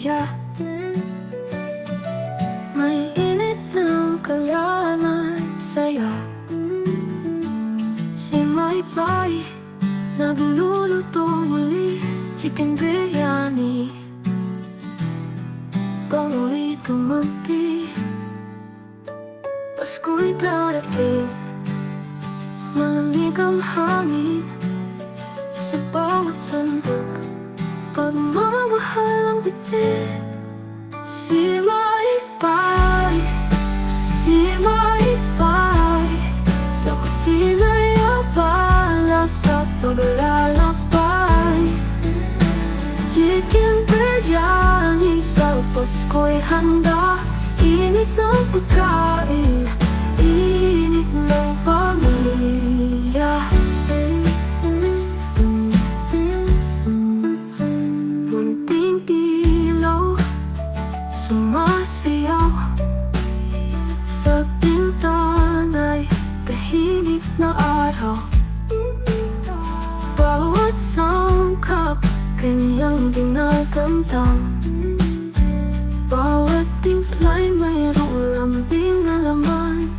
yeah. May init ng kalaman sa'yo. Si MaiPai nagluluto muli, chicken biryani. Paborito magpi, Pasko'y darating. Malamig ang hangin sa bawat sandok. Pagmamahal ang bitin. Si MaiPai, si MaiPai, sa kusina'y abala sa paglalakbay. Chicken biryani sa Pasko'y handa. Init ng pagkain, init ng pamilya. Munting ilaw sumasayaw sa pintana'y tahimik na araw. Bawat sangkap kanyang dinatamtam. Bawat timpla'y mayroong lambing na laman.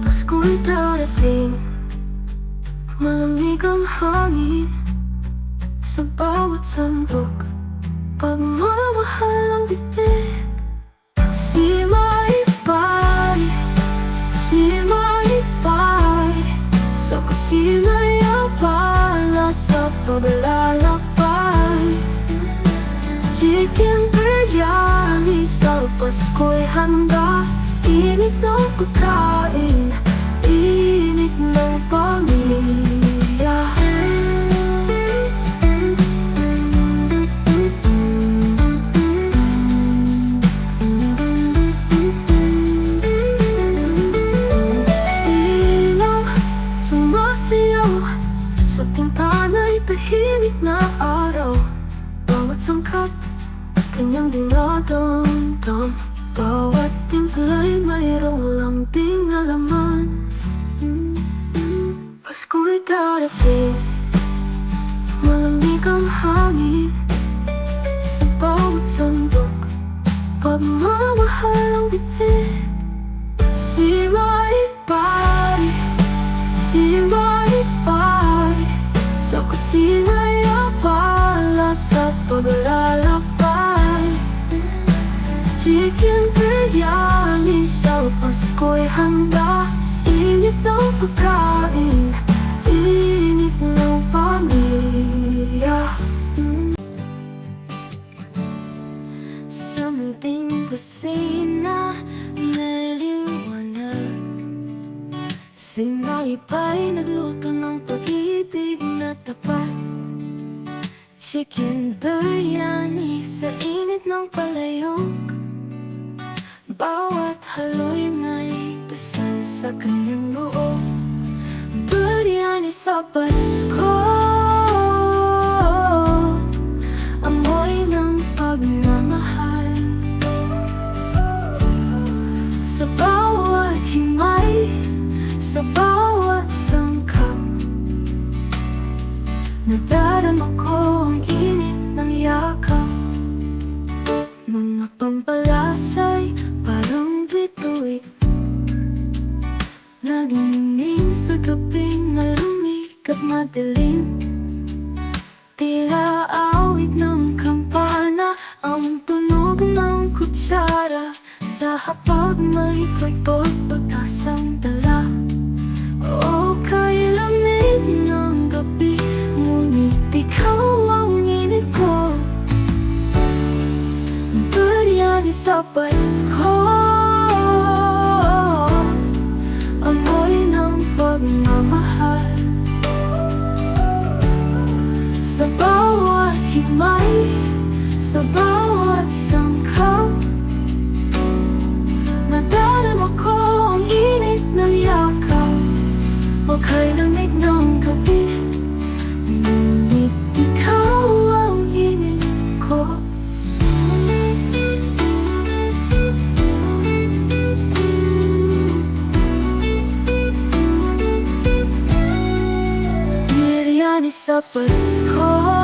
Pasko'y darating, malamig ang hangin sa bawat sandok. Pagmamahal ang bibig. Si MaiPai, si MaiPai, sa kusina'y abala sa paglalakbay. Chicken biryani sa Pasko'y handa. Init ng pagkain, init ng pamilya. Ilaw sumasayaw sa pintana'y tahimik na araw. Bawat sangkap kanyang dinadamdam. Bawat timpla'y mayroong lambing na laman. Pasko'y darating, malamig ang hangin sa bawat sandok. Pagmamahal ang bibig. Si MaiPai, si MaiPai, sa kusina'y abala sa paglalakbay. Chicken biryani sa Pasko'y handa. Init ng pagkain, init ng pamilya. Sa munting kusina naliwanag. Si MaiPai nagluto ng pag-ibig na tapat. Chicken biryani sa init ng palayok. Bawat halo'y may dasal sa kanyang loob. Biryani sa Pasko, amoy ng pagmamahal. Sa bawat himay, sa bawat sangkap, nadarama ko ang init ng yakap. Mga pampalasay parang bituin, nagniningning sa gabing malamig at madilim. Tila awit ng kampana ang tunog ng kutsara. Sa hapag may pagpagpatasang dala. O kay lamig ng gabi, ngunit ikaw ang init ko. Biryani sa Pasko, amoy ng pagmamahal. Sa bawat himay, sa bawat sangkap, nadarama ko ang init ng yakap. O kay lamig ng gabi, ngunit ikaw ang init ko. Biryani sa Pasko.